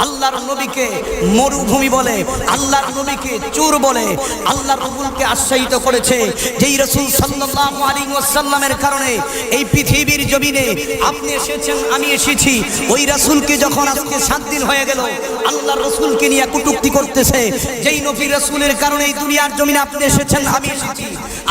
আল্লাহর নবীকে মরুভূমি বলে, আল্লাহর নবীকে চোর বলে, আল্লাহর রাসূলকে আশ্রয়িত করেছে। যেই রাসূল সাল্লাল্লাহু আলাইহি ওয়াসাল্লামের কারণে এই পৃথিবীর জমিনে আপনি এসেছেন, আমি এসেছি, ওই রাসূলকে যখন আজকে 7 দিন হয়ে গেল আল্লাহর রাসূলকে নিয়ে কটূক্তি করতেছে। যেই নবী রাসূলের কারণে এই দুনিয়ার জমিনে আপনি এসেছেন, আমি এসেছি।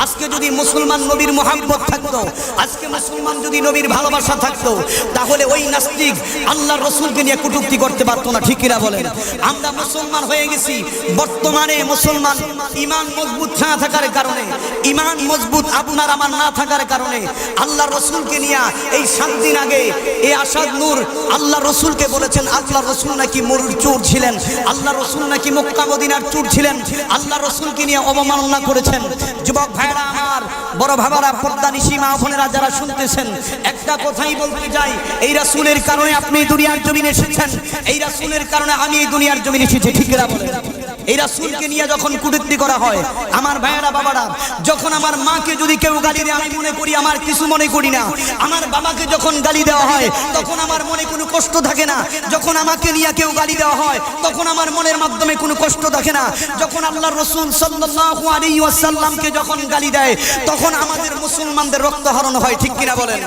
আজকে যদি মুসলমান নবীর মহব্বত থাকতো, আজকে মুসলমান যদি নবীর ভালোবাসা থাকতো, তাহলে ওই নাস্তিক আল্লাহর রাসূলকে নিয়ে কটূক্তি করতে পারতো না। ঠিক কিনা বলেন? আমরা মুসলমান হয়ে গেছি, বর্তমানে মুসলমান ঈমান মজবুত না থাকার কারণে, ঈমান মজবুত আপনার আমার না থাকার কারণে আল্লাহর রাসূলকে নিয়ে এই 7 দিন আগে এই আসাদ নূর আল্লাহর রাসূলকে বলেছেন আল্লাহর রাসূল নাকি মরুর চোর ছিলেন, আল্লাহর রাসূল নাকি মক্কা মদিনার চোর ছিলেন, আল্লাহর রাসূলকে নিয়ে অবমাননা করেছেন। যুবক ভাইরা আমার, বড় ভাবারা, পর্দানিশী মা বোনেরা যারা শুনতেছেন, একটা কথাই বলতে যাই, এই রাসূলের কারণে আপনি দুনিয়ার জমিনে এসেছেন, এই রাসূলের কারণে আমি এই দুনিয়ার জমিনে এসেছি। ঠিক কিনা বলেন? এই রাসূলকে নিয়ে যখন কটূক্তি করা হয়, আমার ভাইয়েরা বাবারা, যখন আমার মাকে যদি কেউ গালি দেয় আমি মনে করি আমার কিছু মনে করি না, আমার বাবাকে যখন গালি দেওয়া হয় তখন আমার মনে কোনো কষ্ট থাকে না, যখন আমাকে নিয়ে কেউ গালি দেওয়া হয় তখন আমার মনের মাধ্যমে কোনো কষ্ট থাকে না, যখন আল্লাহর রাসূল সাল্লাল্লাহু আলাইহি ওয়াসাল্লামকে যখন গালি দেয় তখন আমাদের মুসলমানদের রক্তহরণ হয়। ঠিক কিনা বলেন?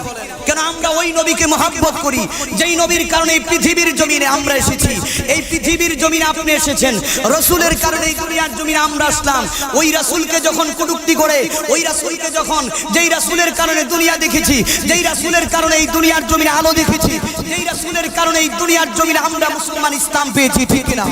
কেন? আমরা ওই নবীকে মহব্বত করি যেই নবীর কারণে এই পৃথিবীর জমিনে আমরা এসেছি, এই পৃথিবীর জমিনে আপনি এসেছেন, রাসূলের কারণে এই দুনিয়ার জমিনে আমরা আসলাম। ওই রাসূলকে যখন কটূক্তি করে, ওই রাসূলকে যখন, যেই রাসূলের কারণে দুনিয়া দেখেছি, যেই রাসূলের কারণে এই দুনিয়ার জমিনে আলো দেখেছি, যেই রাসূলের কারণে এই দুনিয়ার জমিনে আমরা মুসলমান ইসলাম পেয়েছি। ঠিক না?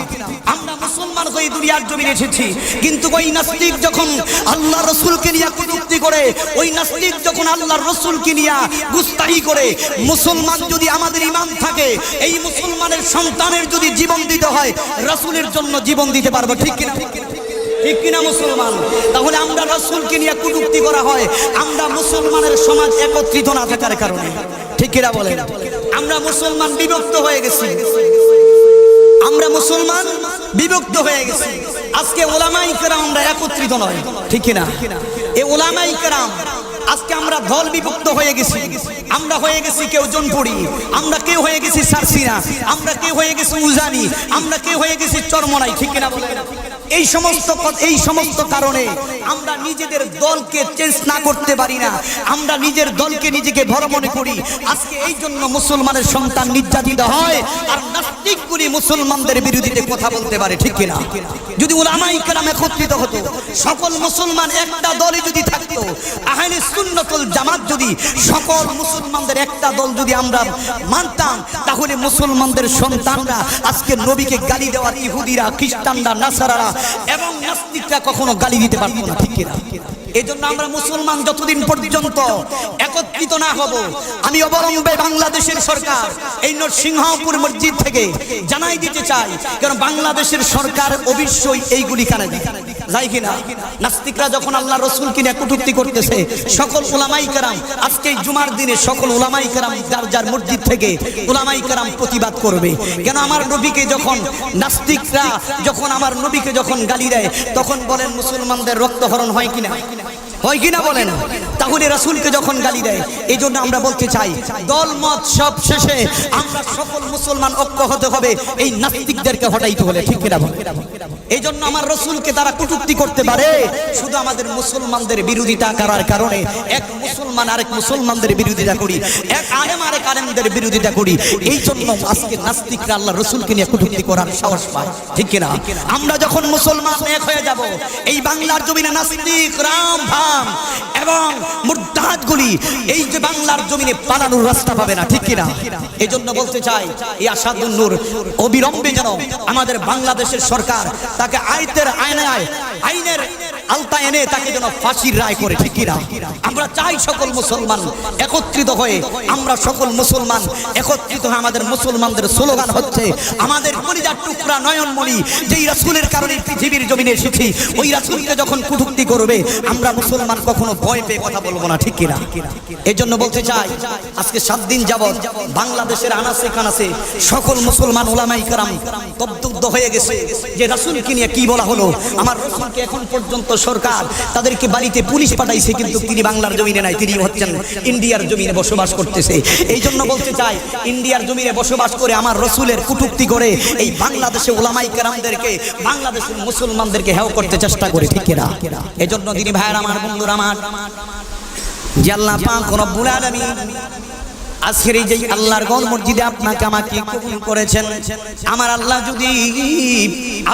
আমরা মুসলমান হয়ে দুনিয়ার জমিনে এসেছি। কিন্তু ওই নাস্তিক যখন আল্লাহর রাসূলকে নিয়ে কটূক্তি করে, ওই নাস্তিক যখন আল্লাহর রাসূলকে নিয়ে গুস্তাখি করে, মুসলমান যদি আমাদের ঈমান থাকে, এই মুসলমানের সন্তানের যদি জীবন দিতে হয়, রাসূলের জন্য জীবন দিতে পারবো। ঠিক কিনা? ঠিক কিনা মুসলমান? তাহলে আমরা রাসূলকে নিয়ে কটূক্তি করা হয় আমরা মুসলমানের সমাজ একত্রিত না থাকার কারণে। ঠিক কিনা বলেন? আমরা মুসলমান বিভক্ত হয়ে গেছি, আমরা মুসলমান বিভক্ত হয়ে গেছি। আজকে উলামায়ে কেরাম আমরা একত্রিত নয়। ঠিক কিনা? এই উলামায়ে কেরাম আজকে আমরা দল বিভক্ত হয়ে গেছি। আমরা হয়ে গেছি কেউ জনপুরি, আমরা কেউ হয়ে গেছি সারসিনা, আমরা কেউ হয়ে গেছি উজানি, আমরা কেউ হয়ে গেছি চরমনাই। ঠিক কিনা বলেন? এই সমস্ত কারণে আমরা নিজেদের দলকে চেঞ্জ না করতে পারি না, আমরা নিজের দলকে নিজেকে বড় মনে করি। আজকে এই জন্য মুসলমানের সন্তান নির্যাতিত হয়, আর নাস্তিকগুলি মুসলমানদের বিরুদ্ধে কথা বলতে পারে। ঠিক কিনা? যদি উলামায়ে কেরাম একত্রিত হতো, সকল মুসলমান একটা দলে যদি থাকতো, আহলে সুন্নাতুল জামাত যদি সকল মুসলমানদের একটা দল যদি আমরা মানতাম, তাহলে মুসলমানদের সন্তানরা আজকে নবীকে গালি দেওয়ার ইহুদিরা, খ্রিস্টানরা, নাসারারা এবং নাস্তিকরা কখনো গালি দিতে পারতো না। ঠিক কিনা? এজন্য আমরা মুসলমান যতদিন পর্যন্ত একত্রিত না হব, আমি অবলম্বে বাংলাদেশের সরকার এই নরসিংহপুর মসজিদ থেকে জানাই দিতে চাই, কারণ বাংলাদেশের সরকার অবশ্যই এইগুলি কানে যায় কিনা। নাস্তিকরা যখন আল্লাহ রাসূলকে নিয়ে কটূক্তি করতেছে, সকল উলামায়ে কেরাম আজকে জুমার দিনে সকল উলামায়ে কেরাম যার যার মসজিদ থেকে উলামায়ে কেরাম প্রতিবাদ করবে। কেন? আমার নবীকে যখন নাস্তিকরা যখন আমার নবীকে যখন গালি দেয়, তখন বলেন মুসলমানদের রক্তহরণ হয় কিনা? হয় কিনা বলেন? তাহলে রাসূলকে যখন গালি দেয়, এই জন্য আমরা বলতে চাই, দল মত সব শেষে আমরা সকল মুসলমান ঐক্য হতে হবে এই নাস্তিকদেরকে হটাইতে হলে। ঠিক কিনা বলেন? এই জন্য আমার রাসূলকে তারা কটূক্তি করতে পারে শুধু আমাদের মুসলমানদের বিরোধিতা করার কারণে। এক মুসলমান আরেক মুসলমানদের বিরোধিতা করি, এক আলেম আরেক আলেমদের বিরোধিতা করি, এই জন্য আজকে নাস্তিকরা আল্লাহ রাসূলকে নিয়ে কটূক্তি করার সাহস পায়। ঠিক কিনা? আমরা যখন মুসলমান এক হয়ে যাব, এই বাংলার জমিনে নাস্তিক, রাম ভাম এবং মুরতাদগুলি এই যে বাংলার জমিনে পালানোর রাস্তা পাবে না। ঠিক কিনা? এই জন্য বলতে চাই, এই আসাদুন নূর অবিলম্বে যেন আমাদের বাংলাদেশের সরকার তাকে আইনের আলতা এনে তাকে যেন ফাঁসির রায় করে। ঠিক কিনা? আমরা চাই সকল মুসলমান একত্রিত হয়ে, আমরা সকল মুসলমান একত্রিত হয়ে আমাদের মুসলমানদের স্লোগান হচ্ছে, আমাদের কলিজার টুকরা নয়নমণি যেই রাসূলের কারণে পৃথিবীর জমিনে এসেছি, ওই রাসূলকে যখন কটূক্তি করবে আমরা মুসলমান কখনো ভয় পেয়ে কথা বলবো না। ঠিক কিনা? এই জন্য বলতে চাই, আজকে 7 দিন যাবত বাংলাদেশের আনাচে কানাচে সকল মুসলমান উলামায়ে কেরাম তব্দুব্দ হয়ে গেছে যে রাসূলকে নিয়ে কি বলা হলো। আমার রাসূলকে এখন পর্যন্ত সরকার তাদেরকে বাড়িতে পুলিশ পাঠাইছে, কিন্তু তিনি বাংলার জমিনে নাই, তিনি হচ্ছেন ইন্ডিয়ার জমিনে বসবাস করতেছে। এই জন্য বলতে চাই, ইন্ডিয়ার জমিনে বসবাস করে আমার রসুলের কটূক্তি করে এই বাংলাদেশে উলামায়ে কেরামদেরকে, বাংলাদেশের মুসলমানদেরকে হেয় করতে চেষ্টা করে, ঠিক না? এই জন্য তিনি ভাইয়ের আমার, বন্ধুরা আমার, যে আল্লাহ পাক রব্বুল আলামিন আজকের এই যে আল্লাহর ঘর মসজিদে আপনাকে আমাকে কবুল করেছেন, আমার আল্লাহ যদি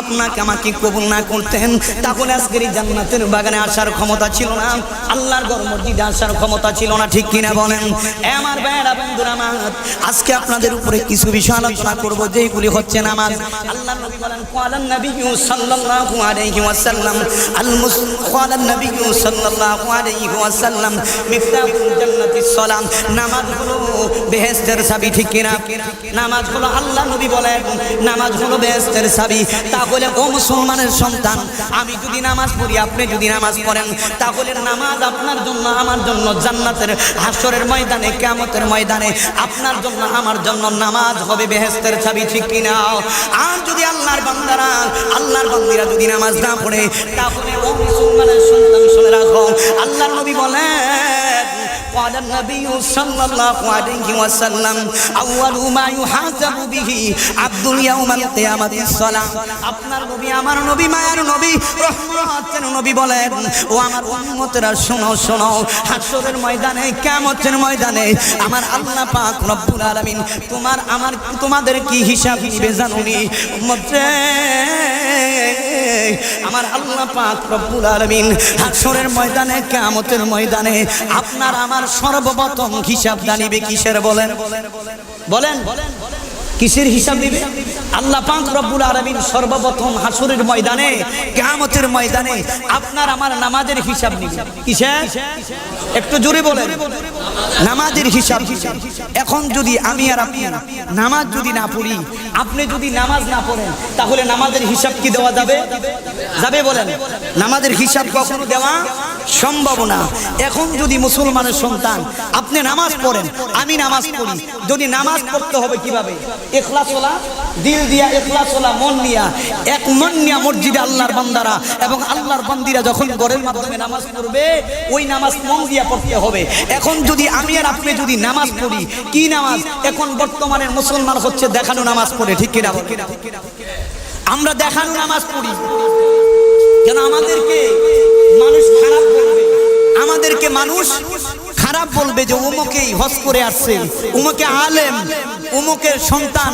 আপনাকে আমাকে কবুল না করতেন তাহলে আজকের এই জান্নাতের বাগানে আসার ক্ষমতা ছিল না, আল্লাহর ঘর মসজিদে আসার ক্ষমতা ছিল না, ঠিক কিনা বলেন? আমার ভাইরা বন্ধুরা আমার, আজকে আপনাদের উপরে কিছু বিষয় আলোচনা করব, যেগুলি হচ্ছে নামাজ। আল্লাহ নবী বলেন, ক্বালান নবিয়্যু সাল্লাল্লাহু আলাইহি ওয়াসাল্লাম ক্বালান নবিয়্যু সাল্লাল্লাহু আলাইহি ওয়াসাল্লাম মিফতাহুল জান্নাতিস সালাম, নামাজ হলো বেহেশতের চাবি, ঠিক কিনা? নামাজ হলো, আল্লাহ নবী বলেন নামাজ হলো বেহেশতের চাবি। তাহলে ও মুসলমানের সন্তান, আমি যদি নামাজ পড়ি, আপনি যদি নামাজ পড়েন, তাহলে নামাজ আপনার জন্য আমার জন্য জান্নাতের হাসরের ময়দানে, কিয়ামতের ময়দানে আপনার জন্য আমার জন্য নামাজ হবে বেহেশতের চাবি, ঠিক কিনা? আর যদি আল্লাহর বান্দারা, আল্লাহর বান্দিরা যদি নামাজ না পড়ে, তাহলে ও মুসলমানের সন্তান শুনে রাখো, আল্লাহর নবী বলেন, قال النبي صلى الله عليه وسلم أول ما يحاسب به عبد يوم القيامة الصلاة। আপনার নবী, আমার নবী, মায়ের নবী, রহমতের নবী বলেন, ও আমার উম্মতেরা শোনো শোনো, হাসরের ময়দানে, কিয়ামতের ময়দানে আমার আল্লাহ পাক রব্বুল আলামিন তোমাদের কি হিসাব নিবে জানুনি? উম্মতে, আমার আল্লাহ পাক রব্বুল আলামিন হাসরের ময়দানে, কিয়ামতের ময়দানে আপনার আমার সর্বপ্রথম হিসাব জানিবে কিসের? বলেন বলেন, কিসের হিসাব নিবে? আল্লাহ পাক রব্বুল আলামিন সর্বপ্রথম হাসরের ময়দানে, কিয়ামতের ময়দানে আপনার আমার নামাজের হিসাব নিবে। কিসের? একটু জোরে বলেন। নামাজের হিসাব। এখন যদি আমি আর আপনি নামাজ যদি না পড়ি, আপনি যদি নামাজ না পড়েন, তাহলে নামাজের হিসাব কি দেওয়া যাবে? যাবে? বলেন। নামাজের হিসাব কখনো দেওয়া সম্ভব না। এখন যদি মুসলমানের সন্তান আপনি নামাজ পড়েন, আমি নামাজ পড়ি, যদি নামাজ পড়তে হবে কিভাবে? ইখলাসওয়ালা দিল দিয়া, ইখলাসওয়ালা মন নিয়া, এক মন নিয়া মসজিদে আল্লাহর বান্দারা এবং আল্লাহর বান্দিরা যখন ঘরের মাধ্যমে নামাজ পড়বে, ওই নামাজ মন দিয়া পড়তে হবে। এখন যদি আমি আর আপনি যদি নামাজ পড়ি, কি নামাজ? এখন বর্তমানের মুসলমান হচ্ছে দেখানো নামাজ পড়ে, ঠিক কিনা? আমরা দেখানো নামাজ পড়ি কেন? আমাদেরকে মানুষ খারাপ বলবে, আমাদেরকে মানুষ খারাপ বলবে যে উমুকেই হজ করে আসছে, উমুকে আলেম, উমুকের সন্তান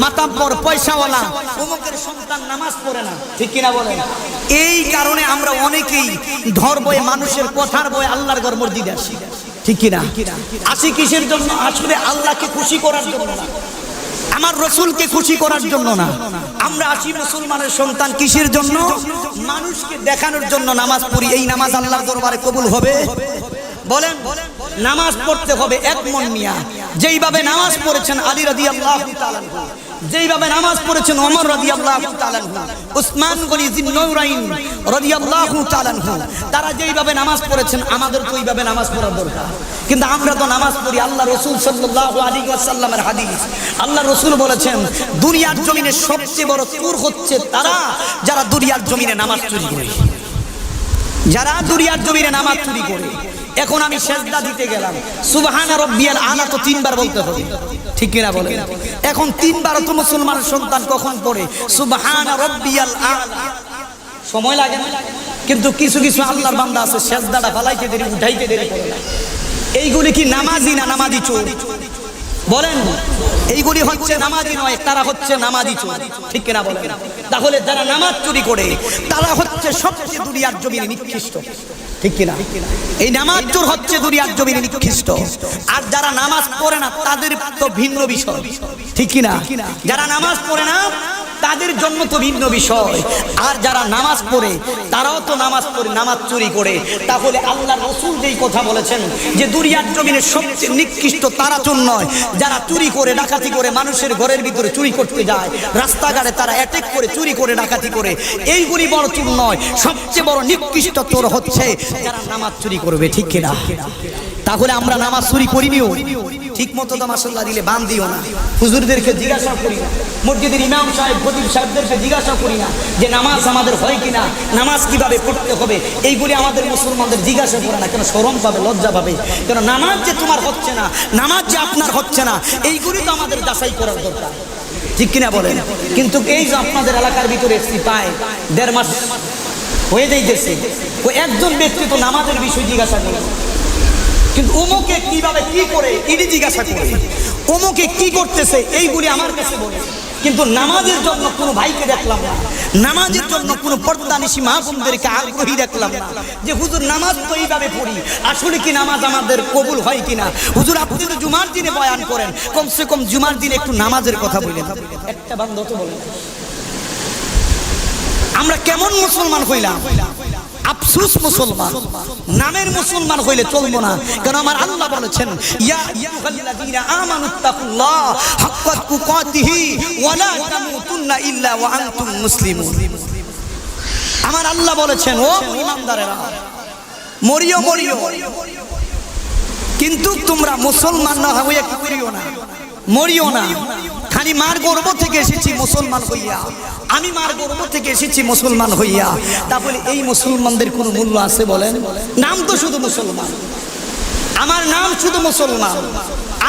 মাতাব্বর পয়সাওয়ালা, উমুকের সন্তান নামাজ পড়ে না, ঠিক কিনা বলেন? এই কারণে আমরা অনেকেই ধর বয়ে, মানুষের কথার বয়ে আল্লাহর ঘর মসজিদে আসি, ঠিক কিনা? আসি কিসের জন্য? আসলে আল্লাহকে খুশি করার জন্য না, আমার রসুলকে খুশি করার জন্য না। আমরা আসি মুসলমানের সন্তান কিসের জন্য? মানুষকে দেখানোর জন্য নামাজ পড়ি। এই নামাজ আল্লাহর দরবারে কবুল হবে? বলেন। নামাজ পড়তে হবে এক মন নিয়া, যেইভাবে নামাজ পড়েছেন আলী রাদিয়াল্লাহু তাআলা আনহু, যেইভাবে নামাজ পড়েছেন ওমর রাদিয়াল্লাহু তাআলা আনহু, উসমান গনি যিন্নৌরাইন রাদিয়াল্লাহু তাআলা আনহু, তারা যেইভাবে নামাজ পড়েছেন, আমাদের তো ওইভাবে নামাজ পড়ার দরকার। কিন্তু আমরা তো নামাজ পড়ি, আল্লাহ রাসূল সাল্লাল্লাহু আলাইহি ওয়াসাল্লামের হাদিস, আল্লাহ রাসূল বলেছেন দুনিয়ার জমিনে সবচেয়ে বড় চোর হচ্ছে তারা যারা দুনিয়ার জমিনে নামাজ চুরি করে, যারা দুনিয়ার জমিনে নামাজ চুরি করে। এখন আমি সেজদা দিতে গেলাম, সুবহান রাব্বিয়াল আলা তো তিনবার বলতে হবে, ঠিক কিনা বলেন? এখন তিনবার তো মুসলমানের সন্তান কখন পড়ে সুবহান রাব্বিয়াল আলা? সময় লাগে না? কিন্তু কিছু কিছু আল্লাহর বান্দা আছে সেজদাটা ফালাইতে দেরি, উঠাইতে দেরি করে না। এইগুলি কি নামাজি না নামাজি চোর? বলেন। এইগুলি হচ্ছে নামাজি নয়, তারা হচ্ছে নামাজি চোর, ঠিক কিনা বলেন? তাহলে যারা নামাজ চুরি করে তারা হচ্ছে সবচেয়ে দুনিয়ার জমিনে নিকৃষ্ট, ঠিক কিনা? এই নামাজ চোর হচ্ছে দুনিয়ার জমিনে নিকৃষ্ট। আর যারা নামাজ পড়ে না তাদের তো ভিন্ন বিষয়, ঠিক কিনা? যারা নামাজ পড়ে না তাদের জন্য তো ভিন্ন বিষয়। আর যারা নামাজ পড়ে তারাও তো নামাজ পড়ে, নামাজ চুরি করে। তাহলে আল্লাহ রাসূল যেই কথা বলেছেন যে দুনিয়ার জমিনে সবচেয়ে নিকৃষ্ট তারা চোর নয়, যারা চুরি করে, ডাকাতি করে, মানুষের ঘরের ভিতরে চুরি করতে যায়, রাস্তাঘাটে তারা অ্যাটাক করে, চুরি করে, ডাকাতি করে, এইগুলি বড় চোর নয়। সবচেয়ে বড় নিকৃষ্ট চোর হচ্ছে যারা নামাজ চুরি করবে, ঠিক কিনা? তাহলে আমরা নামাজ চুরি করিনিও, ঠিক মতো তো মাশাআল্লাহ দিলে বান দিও না, হুজুরদেরকে জিজ্ঞাসা করি না, মসজিদের ইমাম সাহেব খতিব সাহেবদেরকে জিজ্ঞাসা করি না যে নামাজ আমাদের হয় কিনা, নামাজ কিভাবে পড়তে হবে, এইগুলি আমাদের মুসলমানদের জিজ্ঞাসা করে না। কেন? শরম পাবে, লজ্জা পাবে। কেন? নামাজ যে তোমার হচ্ছে না, নামাজ যে আপনার হচ্ছে না, এইগুলি তো আমাদের যাচাই করার দরকার, ঠিক কিনা বলেন? কিন্তু এই যে আপনাদের এলাকার ভিতরে এসছি পায় 1.5 মাস হয়ে যাইতেছে, ওই একজন ব্যক্তি তো নামাজের বিষয় জিজ্ঞাসা করে, কিন্তু ওমকে কিভাবে কি করে এটি জিজ্ঞাসা করে, ওমকে কি করতেছে এইগুলি আমার কাছে বলে। কিন্তু নামাজের জন্য কোনো ভাইকে দেখলাম না, নামাজের জন্য কোনো পর্দানিশী মা বোনদেরকে আগ্রহী দেখলাম না যে হুজুর নামাজ তো এইভাবে পড়ি, আসলে কি নামাজ আমাদের কবুল হয় কিনা। হুজুর আপনি তো জুমার দিনে বয়ান করেন, কমসে কম জুমার দিনে একটু নামাজের কথা বলেন, একটা বান্দা তো বলেন। আমরা কেমন মুসলমান হইলাম? আফসোস মুসলমান, নামের মুসলমান হইলে চলবো না। কারণ আমার আল্লাহ বলেছেন ইয়া আইয়ুহাল্লাযীনা আমানুত্তাকুল্লাহ হাক্কা তুকাতিহি ওয়া লা তামুতুন্না ইল্লা ওয়া আনতুম মুসলিমুন। আমার আল্লাহ বলেছেন ও ঈমানদারেরা, মরিও মরিও, কিন্তু তোমরা মুসলমান না হইয়া কি করিও না, মরিও না। খালি মার গর্ভ থেকে এসেছি মুসলমান হইয়া, আমি মার গর্ভ থেকে এসেছি মুসলমান হইয়া। তাহলে এই মুসলমানদের কোনো মূল্য আছে বলেন? নাম তো শুধু মুসলমান, আমার নাম শুধু মুসলমান।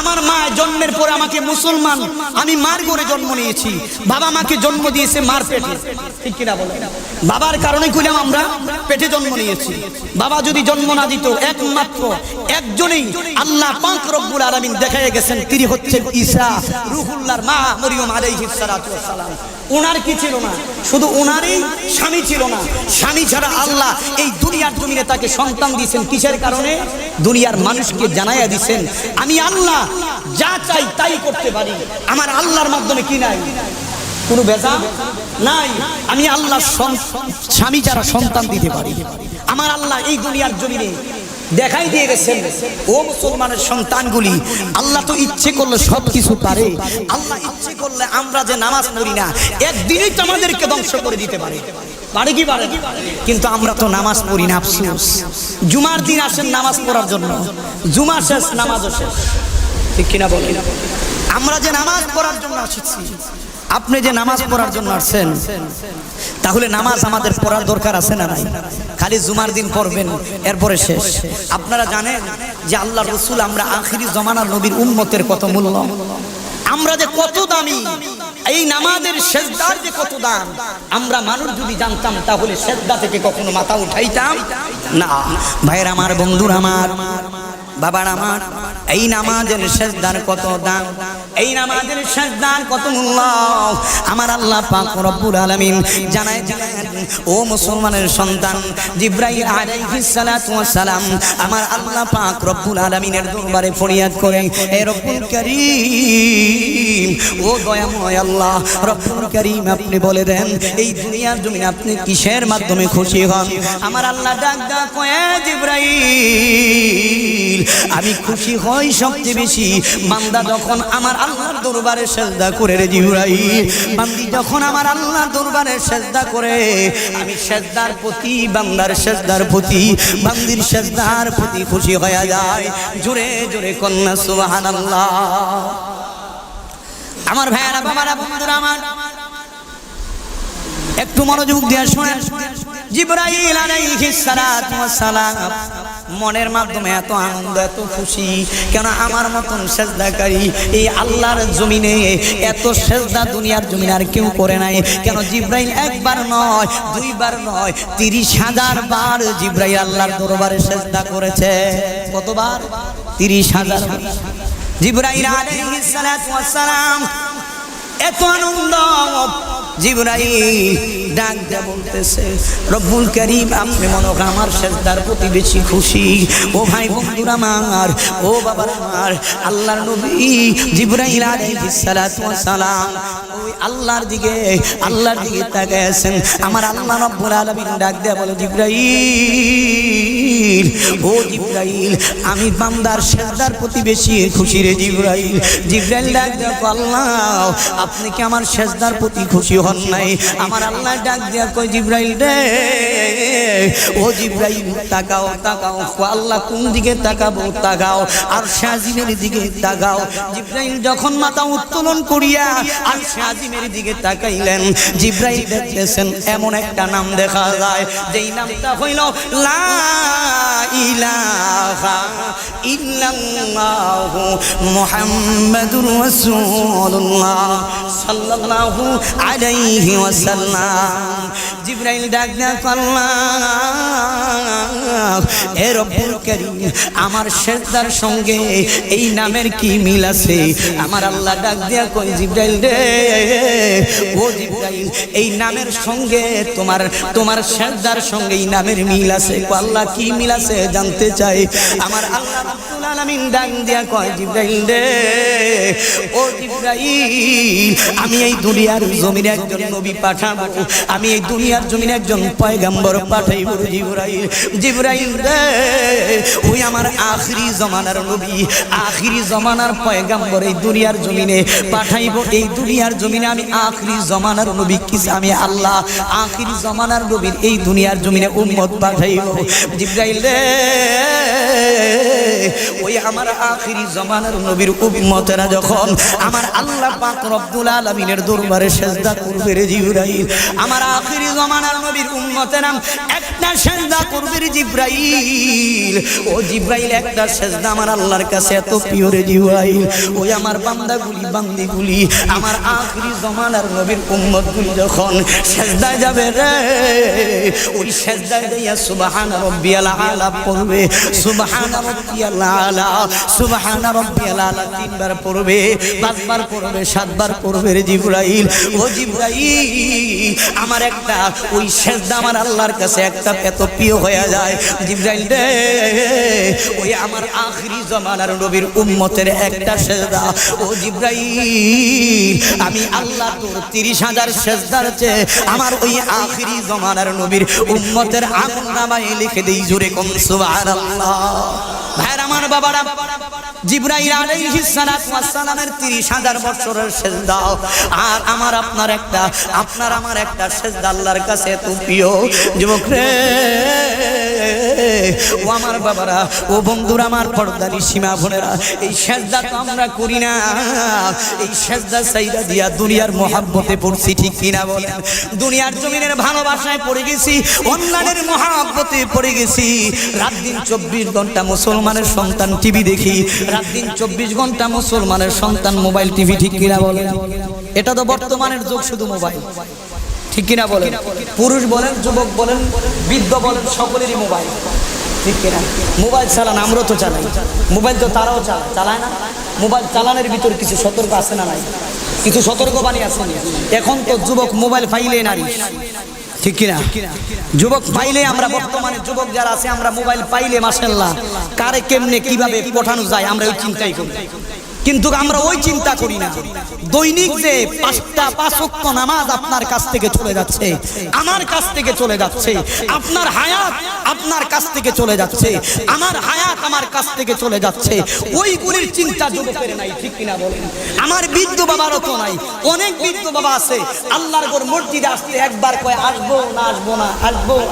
আমার মা জন্মের পরে আমাকে মুসলমান, আমি মার ঘরে জন্ম নিয়েছি, বাবা মাকে জন্ম দিয়েছে মার পেটে, ঠিক কিনা বলেন? বাবার কারণে কইলাম আমরা পেটে জন্ম নিয়েছি। বাবা যদি জন্ম না দিত, একমাত্র একজনেই আল্লাহ পাক রব্বুল আলামিন দেখায় গেছেন, তিনি হচ্ছেন ঈসা রূহুল্লাহর মা মরিয়ম আলাইহিস সালাতু ওয়াস সালাম। ওনার কি ছিল না? শুধু ওনারই স্বামী ছিল না, স্বামী ছাড়া আল্লাহ এই দুনিয়ার জমিনে তাকে সন্তান দিয়েছেন। কিসের কারণে? দুনিয়ার মানুষকে জানাইয়া দিয়েছেন আমি আল্লাহ যা চাই তাই করতে পারি, আমার আল্লাহর মাধ্যমে কি নাই, কোনো বেজা নাই। আমি আল্লাহ স্বামী যারা সন্তান দিতে পারি, আমার আল্লাহ এই দুনিয়ার জমিনে দেখাই দিয়ে গেছেন। ও মুসলমানের সন্তানগুলি, আল্লাহ তো ইচ্ছে করলে সবকিছু পারে। আল্লাহ ইচ্ছে করলে আমরা যে নামাজ পড়ি না, একদিনই তো আমাদেরকে ধ্বংস করে দিতে পারে, পারে কি পারে? কিন্তু আমরা তো নামাজ পড়ি না। আফসোস, জুমার দিন আসেন নামাজ পড়ার জন্য, জুমা শেষ নামাজও শেষ, ঠিক কিনা বলেন? আমরা যে নামাজ পড়ার জন্য আসছি, আপনি যে নামাজ পড়ার জন্য আসছেন, তাহলে নামাজ আমাদের পড়ার দরকার আছে না নাই? খালি জুমার দিন পড়বেন এরপরে শেষ। আপনারা জানেন যে আল্লাহর রাসূল, আমরা আখিরি জমানার নবীর উম্মতের কত মূল্য, আমরা যে কত দামি, এই নামাজের সেজদার যে কত দাম, আমরা মানুষ যদি জানতাম তাহলে সেজদা থেকে কখনো মাথা উঠাইতাম না। ভাইয়ের আমার, বন্ধুর আমার, বাবার আমার, এই নামাজের সেজদার কত দাম, এই নামাজের সেজদার কত মূল্য আমার আল্লাহ পাক রব্বুল আলামিন জানায় দিলেন। ও মুসলমানের সন্তান, জিবরাইল আলাইহিস সালাতু ওয়াস সালাম আমার আল্লাহ পাক রব্বুল আলামিনের দরবারে ফরিয়াদ করে, হে রব্বুল কারীম, ও দয়াময় আল্লাহ রব্বুল কারীম, আপনি বলে দেন এই দুনিয়ার জমিনে আপনি কিসের মাধ্যমে খুশি হন? আমার আল্লাহ ডাক ডাক কয়ে, জিবরাইল, আমি খুশি হই সবচেয়ে বেশি বান্দা যখন আমার আল্লাহর দরবারে সেজদা করে। রে জিবরাইল, বান্দি যখন আমার আল্লাহর দরবারে সেজদা করে, আমি সেজদার প্রতি, বান্দার সেজদার প্রতি, বান্দির সেজদার প্রতি খুশি হয়ে যায়। জোরে জোরে কন্যা সুবহানাল্লাহ। আমার ভাইয়েরা, বাবারা, বন্ধুরা আমার, একটু মনোযোগ দিয়ে শুনেন। জিবরাইল আলাইহিস সালাতু ওয়াস সালাম মনের মাধ্যমে এত আনন্দ, এত খুশি, কেন আমার মতন সেজদাকারী এই আল্লাহর জমিনে এত সেজদা দুনিয়ার জমিনে আর কেউ করে নাই। কেন? জিবরাইল একবার নয়, দুইবার নয়, 30,000 বার জিবরাইল আল্লাহর দরবারে সেজদা করেছে। কতবার? 30,000 বার। জিবরাইল আলাইহিস সালাতু ওয়াস সালাম এত আনন্দ, জিবরাইল ডাক দিয়ে বলতেছে, রব্বুল কারীম, আপনি মনে হয় আমার সেজদার প্রতি বেশি খুশি। ও ভাই বন্ধুরা আমার, ও বাবা আমার, আল্লাহর নবী জিবরাইল আলাইহিস সালাতু ওয়াস সালাম ওই ওই আল্লাহর দিকে তাকায় আছেন। আমার আল্লাহ রাব্বুল আলামিন ডাক দেয়া বলে, জিবরাইল, ও জিবরাইল, আমি বান্দার সেজদার প্রতি বেশি খুশি রে জিবরাইল। জিবরাইল ডাক দেয়া, আল্লাহ আপনি কি আমার সেজদার প্রতি খুশি হন নাই? আমার আল্লাহ ডাক দেয়া কয়, জিবরাইল রে, ও জিবরাইল তাকাও তাকাও। আল্লাহ কোন দিকে তাকাবো? তাকাও আর শাজিমের দিকে তাকাও। জিবরাইল যখন মাথা উত্তোলন করিয়া আর শাজিমের দিকে তাকাইলেন, জিবরাইল দেখতেছেন এমন একটা নাম দেখা যায়, যেই নামটা হইল লা ইলাহা ইল্লাল্লাহু মুহাম্মাদুর রাসূলুল্লাহ সাল্লাল্লাহু আলাইহি ওয়াসাল্লাম। জিবরাইল ডাক দেয়া, আল্লাহ এ রব্বুল কারীম, আমার সেজদার সঙ্গে এই নামের কি মিল আছে? আমার আল্লাহ ডাক দেয়া কই, জিবরাইল রে, ও জিবরাইল, এই নামের সঙ্গে তোমার সেজদার সঙ্গে এই নামের মিল আছে। আল্লাহ কি মিল আছে জানতে চাই। আমার আল্লাহ রাব্বুল আলামিন ডাক দেয়া কয়, জিবরাইল রে, ও জিবরাইল, আমি এই দুনিয়ার জমিনে একজন নবী পাঠাবো, আমি এই দুনিয়ার জমিনে একজন পয়গম্বর পাঠাইব জিবরাইল। জিবরাইল রে, ওই আমার আখিরি জমানার নবী, আখিরি জমানার পয়গম্বর এই দুনিয়ার জমিনে পাঠাইব। এই দুনিয়ার জমিনে আমি আখিরি জমানার নবী, আমি আল্লাহ আখিরি জমানার নবীর এই দুনিয়ার জমিনে উম্মত পাঠাইব। জিবরাইল রে, ওই আমার আখিরি জমানার নবীর উম্মতেরা যখন আমার আল্লাহ পাক রব্বুল আলামিনের দরবারে সেজদা করবে রে জিবরাইল, আমার আখিরি জমানার নবীর উম্মতেরা একটা সেজদা করবে রে জিবরাইল। ও জিবরাইল, একটা সেজদা আমার আল্লাহর কাছে এত প্রিয় রে জিবরাইল। ওই আমার বান্দাগুলি বান্দিগুলি আমার আখিরি জমানার নবীর উম্মতগুলি যখন সেজদায় যাবে রে, ওই সেজদায় দিয়া সুবহান রাব্বিয়াল আলা পড়বে, সুবহান রাব্বিয়াল আলা, সুবহান রাব্বিয়াল আলা 3 বার পড়বে, 5 বার পড়বে, 7 বার পড়বে রে জিবরাইল। ও জিবরাইল, আমার একটা ওই সেজদা আমার আল্লাহর কাছে একটা এত প্রিয় হয়ে যায়। জিবরাইল রে, ওই আমার আখিরি জমানার নবীর উম্মতের একটা সেজদা, ও জিবরাইল, আমি আল্লাহ তোর 30,000 সেজদার চেয়ে আমার ওই আখিরি জমানার নবীর উম্মতের আমলনামায় লিখে দেই। জোরে কোন সুবহানাল্লাহ। ভাইরা আমার বাবারা, জিবরাইল আলাইহিস সালাতু ওয়াস সালামের 30,000 বছরের সেজদা আর আমার আপনার আমার একটা সেজদা আল্লাহর কাছে এত প্রিয়। যুবক রে, ও আমার বাবারা, ও বন্ধুরা, আমার পর্দানি সীমা বোনেরা, এই সেজদা তো আমরা করি না। এই সেজদা সাইরা দিয়া দুনিয়ার মহব্বতে পড়ছি, ঠিক কিনা বলেন? দুনিয়ার জমিনের ভালোবাসায় পড়ে গেছি, অন্যানের মহব্বতে পড়ে গেছি। রাত দিন 24 ঘন্টা মুসলমানের সন্তান টিভি দেখি, রাত দিন 24 ঘন্টা মুসলমানের সন্তান মোবাইল টিভি, ঠিক কিনা বলেন? এটা তো বর্তমানের যুগ, শুধু মোবাইল, ঠিক কিনা বলেন? পুরুষ বলেন, যুবক বলেন, বৃদ্ধ বলেন, সকলেরই মোবাইল, ঠিক কিনা? মোবাইল চালান, আমরা তো চালাই, মোবাইল তো তারাও চালায় না। মোবাইল চালানোর ভিতর কিছু সতর্ক আছে না নাই? কিছু সতর্কবাণী আছে। এখন তো যুবক মোবাইল পাইলে নারী, ঠিক কিনা? যুবক পাইলে, আমরা বর্তমানে যুবক যারা আছে, আমরা মোবাইল পাইলে মাশাআল্লাহ কারে কেমনে কিভাবে পাঠানো যায় আমরা ওই চিন্তাই করি। কিন্তু আমরা ওই চিন্তা করি না দৈনিক যে 5 ওয়াক্ত নামাজ আপনার কাছ থেকে চলে যাচ্ছে, আমার কাছ থেকে চলে যাচ্ছে, আপনার হায়াত আপনার কাছ থেকে চলে যাচ্ছে, আমার হায়াত আমার কাছ থেকে চলে যাচ্ছে, ওইগুলির চিন্তা যুবকের নাই, ঠিক কিনা বলেন? আমার বৃদ্ধ বাবারও তো নাই। অনেক বৃদ্ধ বাবা আছে আল্লাহর ঘর মসজিদে আসতে একবার কয় আসবো না, আসবো না,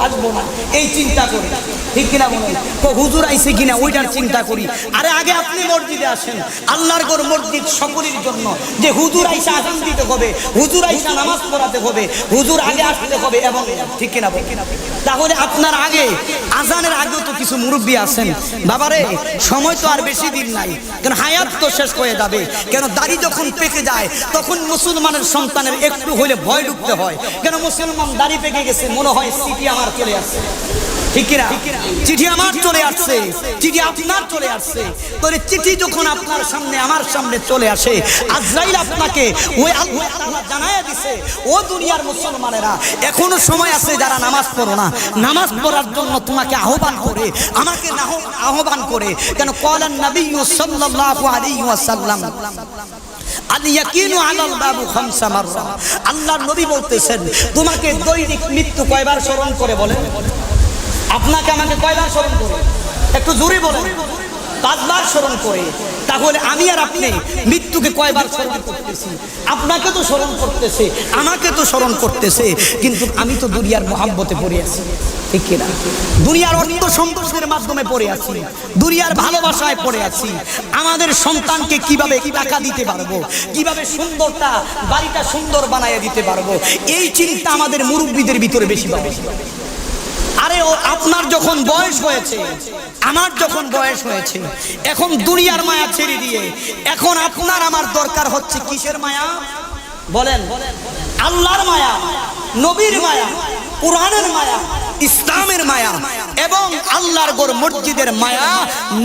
আসবো না, এই চিন্তা করি, ঠিক কিনা বলেন? হুজুর আইছে কিনা ওইটার চিন্তা করি। আরে আগে আপনি মসজিদে আসেন, আল্লাহর ঘর মসজিদ সকলের জন্য, যে হুজুর আইসা আযান দিতে হবে, হুজুর আইসা নামাজ পড়াতে হবে, হুজুর আগে আসতে হবে, এবং ঠিক কিনা বলেন? তাহলে আপনার আগে আজানের আগেও তো কিছু মুরব্বী আছেন। বাবারে, সময় তো আর বেশি দিন নাই, কেন হায়াত তো শেষ হয়ে যাবে। কেন দাড়ি যখন পেকে যায় তখন মুসলমানের সন্তানের একটু হইলে ভয় ঢুকতে হয়। কেন মুসলমান দাড়ি পেকে গেছে, মনে হয় চিঠি আমার চলে আসছে, ঠিক কিনা? চিঠি আমার চলে আসছে, চিঠি আপনার চলে আসছে। তাহলে চিঠি যখন আপনার সামনে আমার সামনে চলে আসে, আজরাইল আপনাকে ওই আল্লাহ তাআলা জানায়া দিছে, ও দুনিয়ার মুসলমানেরা, এখনো সময় আছে যারা নামাজ পড়ো না, নামাজ পড়ার জন্য তোমাকে আহ্বান করে, আমাকে আহ্বান করে। কেন? ক্বালান নবী সাল্লাল্লাহু আলাইহি ওয়াসাল্লাম, আল ইয়াকিনু আলাল বাবু খামসা মাররা। আল্লাহর নবী বলতেছেন তোমাকে দৈনিক মৃত্যু কয়বার স্মরণ করে বলেন? আপনাকে আমাকে কয়বার স্মরণ করে? একটু জোরে বলেন। 5 বার স্মরণ করে। তাহলে আমি আর আপনি মৃত্যুকে কয়বার স্মরণ করতেছি? আপনাকে তো স্মরণ করতেছে, আমাকে তো স্মরণ করতেছে, কিন্তু আমি তো দুনিয়ার মহাব্বতে পড়ে আছি, ঠিক কিনা? দুনিয়ার অর্থ সম্পদের মাধ্যমে পড়ে আছি, দুনিয়ার ভালোবাসায় পড়ে আছি। আমাদের সন্তানকে কিভাবে টাকা দিতে পারবো, কিভাবে সুন্দরটা বাড়িটা সুন্দর বানাইয়া দিতে পারবো, এই চিন্তা আমাদের মুরব্বীদের ভিতরে বেশি পাবে। আরে আপনার যখন বয়স হয়েছে, আমার যখন বয়স হয়েছে, এখন দুনিয়ার মায়া ছেড়ে দিয়ে এখন আপনার আমার দরকার হচ্ছে কিসের মায়া বলেন? আল্লাহর মায়া, নবীর মায়া, কোরআনের মায়া, ইসলামের মায়া এবং আল্লাহর ঘর মসজিদের মায়া,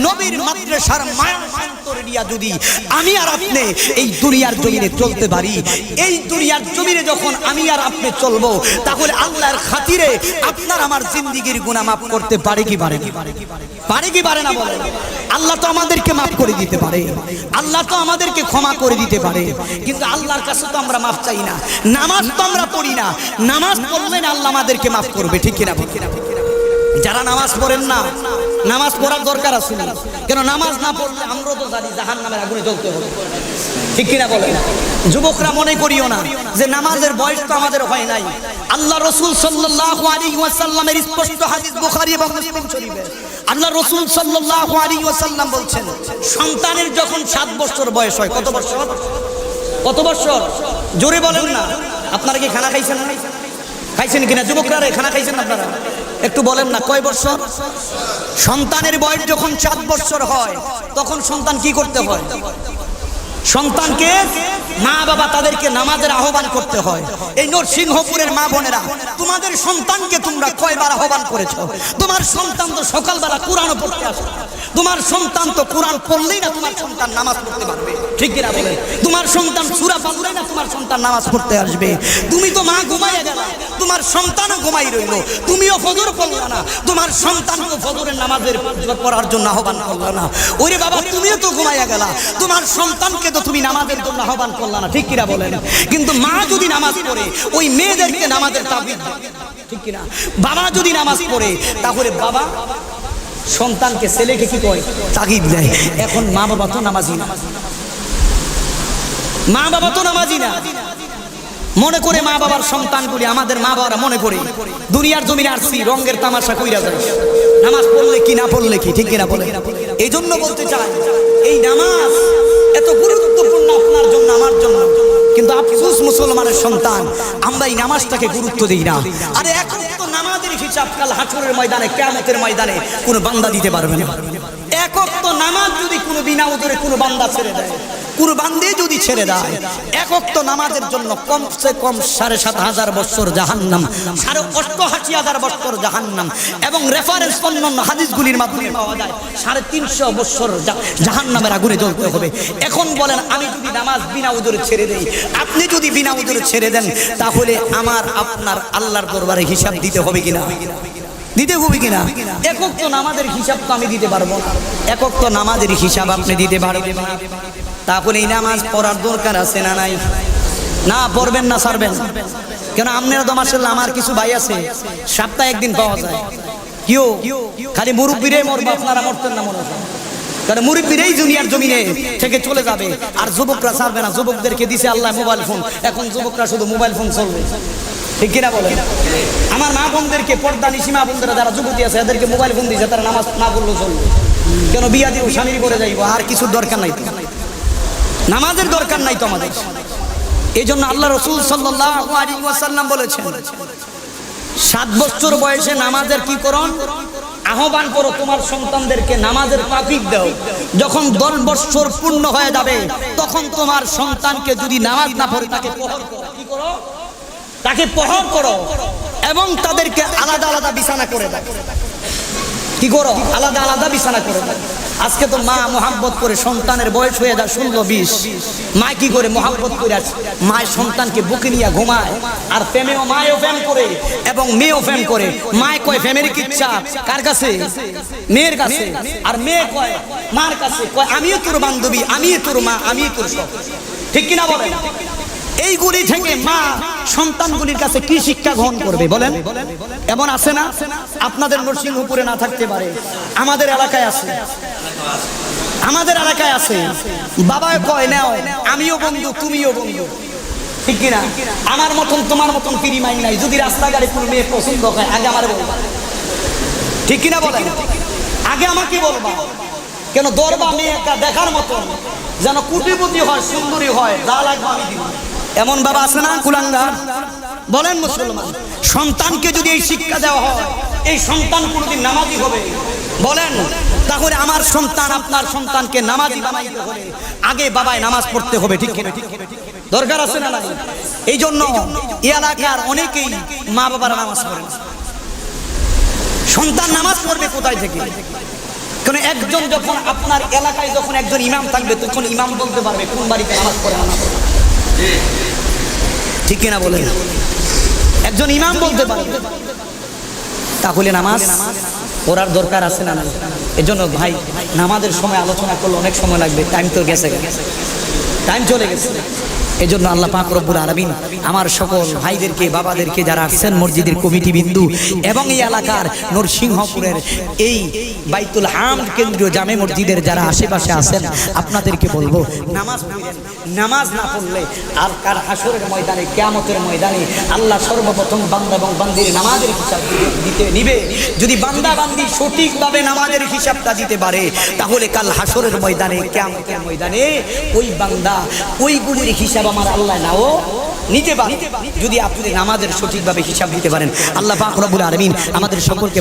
নবীর মাদ্রাসার মায়া অন্তরে নিয়ে যদি আমি আর আপনি এই দুনিয়ার জমিনে চলতে পারি, এই দুনিয়ার জমিনে যখন আমি আর আপনি চলবো, তাহলে আল্লাহর খাতিরে আপনার আমার জিন্দেগির গুনাহ মাফ করতে পারে কি পারে না? পারে কি পারে না বলেন? আল্লাহ তো আমাদেরকে মাফ করে দিতে পারে, আল্লাহ তো আমাদেরকে ক্ষমা করে দিতে পারে, কিন্তু আল্লাহর কাছে তো আমরা মাফ চাই না। নামাজ তো আমরা পড়ি না, নামাজ পড়লে না আল্লাহ আমাদেরকে মাফ করবে, ঠিক কিনা? যারা নামাজ পড়েন না, নামাজ পড়ার দরকার আছে না, কেন নামাজ না পড়লে আমরা তো জানি জাহান্নামের আগুনে জ্বলতে হবে, ঠিক কিনা বলেন? যুবকরা মনে করিও না যে নামাজের বয়স তো আমাদের হয় নাই। আল্লাহ রাসূল সাল্লাল্লাহু আলাইহি ওয়াসাল্লামের স্পষ্ট হাদিস বুখারী এবং মুসলিম শরীফে আল্লাহ রাসূল সাল্লাল্লাহু আলাইহি ওয়াসাল্লাম বলছেন, সন্তানের যখন 7 বছর বয়স হয়, কত বছর? কত বছর? জোরে বলেন না। আপনারা কি খানা খাইছেন না? খাইছেন কিনা যুবকরা? খানা খাইছেন আপনারা? একটু বলেন না, কয় বছর? সন্তানের বয়স যখন 7 বছর হয়, তখন সন্তান কি করতে হয়? সন্তানকে মা বাবা তাদেরকে নামাজের আহ্বান করতে হয়। এই নরসিংহপুরের মা বোনেরা, তোমাদের সন্তানকে তোমরা কয়বার আহ্বান করেছো? তোমার সন্তান তো সকালবেলা কোরআনও পড়তে আসে, তোমার সন্তান তো কোরআন পড়লেই না তোমার সন্তান নামাজ পড়তে পারবে, ঠিক কিনা বলেন? তোমার সন্তান সূরা পড়লেই না তোমার সন্তান নামাজ পড়তে আসবে। তুমি তো মা ঘুমাইয়া গেলা, তোমার সন্তানও ঘুমাই রইল, তুমিও ফজর পড়লা না, তোমার সন্তানকে ফজরের নামাজের পড়ার জন্য আহ্বান করলা না। ওরে বাবা, তুমিও তো ঘুমাইয়া গেলা, তোমার সন্তানকে তো তুমি নামাজের জন্য আহ্বান করলা না, ঠিক কিনা বলেন? কিন্তু মা যদি নামাজ পড়ে ওই মেয়েদেরকে নামাজের তাবিদ, ঠিক কিনা? বাবা যদি নামাজ পড়ে তাহলে বাবা সন্তানকে, ছেলেকে কি কয়? তাগিদ দেয়। এখন মা বাবা তো নামাজি না, মা বাবা তো নামাজি না। মনে করে মা বাবার সন্তানগুলি, আমাদের মা বাবারা মনে করে দুনিয়ার জমিনে আসছি রঙের তামাশা কইরা যায়, নামাজ পড়লে কি না পড়লে কি, ঠিক কিনা বলে? এই জন্য বলতে চাই, এই নামাজ এত গুরুত্বপূর্ণ আপনার জন্য, আমার জন্য, কিন্তু আফসোস মুসলমানের সন্তান আমরা এই নামাজটাকে গুরুত্ব দিই না। আরে এখন তো নামাজের হিসাব কাল হাসরের ময়দানে, কিয়ামতের ময়দানে কোনো বান্দা দিতে পারবে না। এক ওয়াক্ত নামাজ যদি কোনো বিনা উযরে কোনো বান্দা ছেড়ে দেয়, কোনো বান্দে যদি ছেড়ে দেয়, এক ওয়াক্ত নামাজের জন্য কমসে কম 7,500 বছর জাহান্নাম, 88,000 বছর জাহান্নাম, এবং রেফারেন্স অন্যান্য হাদিসগুলির মাধ্যমে পাওয়া যায় 350 বছর জাহান্নামের আগুনে জ্বলতে হবে। এখন বলেন, আমি যদি নামাজ বিনা উযরে ছেড়ে দেই, আপনি যদি বিনা উযরে ছেড়ে দেন, তাহলে আমার আপনার আল্লাহর দরবারে হিসাব দিতে হবে কিনা? দিতে হবে কিনা? এক ওয়াক্ত নামাজের হিসাব তো আমি দিতে পারবো না, এক ওয়াক্ত নামাজের হিসাব আপনি দিতে পারবেন না। তাহলে এই নামাজ পড়ার দরকার আছে না নাই? না পড়বেন না, ছাড়বেন কেন? আপনারা তো মাশাআল্লাহ, আমার কিছু ভাই আছে সপ্তাহে একদিন পাওয়া যায়, কেউ খালি মুরব্বীরাই মরবে, আপনারা মরতেন না মনে হয়, কারণ মুরব্বীরাই দুনিয়ার জমিনে থেকে চলে যাবে, আর যুবকরা ছাড়বে না। যুবকদেরকে দিছে আল্লাহ মোবাইল ফোন, এখন যুবকরা শুধু মোবাইল ফোন চলবে, ঠিক কিনা বলেন? আমার মা বোনদেরকে, পর্দা নিশি মা বোনরা যারা যুবতী আছে, এদেরকে মোবাইল ফোন দিয়েছে, তারা নামাজ না পড়লেও চলবে, কেন? বিয়া দিয়ে স্বামীর করে যাইব, আর কিছুর দরকার নাই তো, নামাজের দরকার নাই তো আমাদের। এই জন্য আল্লাহ রাসূল সাল্লাল্লাহু আলাইহি ওয়াসাল্লাম বলেছেন, 7 বছর বয়সে নামাজের কি করণ? আহ্বান করো, তোমার সন্তানদেরকে নামাজের তাকিদ দাও। যখন 10 বছর পূর্ণ হয়ে যাবে, তখন তোমার সন্তানকে যদি নামাজ না পড়ে, তাকে প্রহর করো। কি করো? তাকে প্রহর করো, এবং তাদেরকে আলাদা আলাদা বিছানা করে দাও। কি করো? আলাদা আলাদা বিছানা করে দাও। আজকে তো মা মোহাব্বত করে, সন্তানের বয়স হয়ে যায় 16-20, মা কি করে মোহাব্বত করে আছে, মায়ের সন্তানকে বুকে নিয়ে ঘুমায়, আর প্রেমেও মায়েও প্রেম করে এবং মেয়েও প্রেম করে। মায় কয় প্রেমের ইচ্ছা কার কাছে? মেয়ের কাছে। আর মেয়ে কয় মার কাছে, কয় আমিও তোর বান্ধবী, আমিও তোর মা, আমিও তোর সব। ঠিক কিনা বলেন? এইগুলি থেকে মা সন্তানগুলির কাছে কি শিক্ষা গ্রহণ করবে বলেন? এমন আছে না? আপনাদের নরসিংহপুরে না থাকতে পারে, আমাদের এলাকায় আছে, আমাদের এলাকায় আছে। বাবা কয় নাও আমিও বন্ধু তুমিও বন্ধু, ঠিক কিনা? আমার মতন তোমার মতন ফিরি মাইন নাই। যদি রাস্তাঘাটে কোনো মেয়ে পছন্দ হয় আগে আমার বলবা, ঠিক কিনা বলেন? আগে আমাকে বলবা। কেন দরবা মেয়ে একটা দেখার মতন, যেন কোটিপতি হয়, সুন্দরী হয়, যা লাগবে আমি দিব। এমন বাবা আছে না কুলাঙ্গার? বলেন মুসলমান, সন্তানকে যদি এই শিক্ষা দেওয়া হয়, এই সন্তান কোনদিন নামাজি হবে বলেন? তাহলে আমার সন্তান আপনার সন্তানকে নামাজি বানাইতে হলে আগে বাবায় নামাজ পড়তে হবে, ঠিক কিনা? দরকার আছে না নাই? এই জন্য এলাকার অনেকেই মা বাবারা নামাজ পড়ে না। সন্তান নামাজ পড়বে কোথায় থেকে? কারণ একজন যখন আপনার এলাকায় যখন একজন ইমাম থাকবে, তখন ইমাম বলতে পারবে কোন বাড়িতে নামাজ পড়ে না পড়ে, ঠিক কিনা বলেন? একজন ইমাম বলতে পারবে। তাহলে নামাজ পড়ার দরকার আছে না? এজন্য ভাই নামাজের সময় আলোচনা করলে অনেক সময় লাগবে, টাইম তো গেছে, টাইম চলে গেছে। এজন্য আল্লাহ পাক রব্বুল আলামিন আমার সকল ভাইদেরকে, বাবাদেরকে যারা আসছেন, মসজিদের কমিটি বিন্দু এবং এই এলাকার নরসিংহপুরের এই বাইতুল আম কেন্দ্রীয় জামে মসজিদের যারা আশেপাশে আছেন, আপনাদেরকে বলবো নামাজ পড়েন। নামাজ না পড়লে আর কার হাসরের ময়দানে, কিয়ামতের ময়দানে আল্লাহ সর্বপ্রথম বান্দা এবং বান্দির নামাজের হিসাব দিতে নিবে। যদি বান্দা বান্দি সঠিকভাবে নামাজের হিসাবটা দিতে পারে, তাহলে কাল হাসরের ময়দানে, কিয়ামতের ময়দানে ওই বান্দা ওইগুলির হিসাব আমার আল্লাহ নাও নিতে পারে, যদি আপনি নামাজের সঠিকভাবে হিসাব দিতে পারেন। আল্লাহ পাক রব্বুল আলামিন আমাদের সকলকে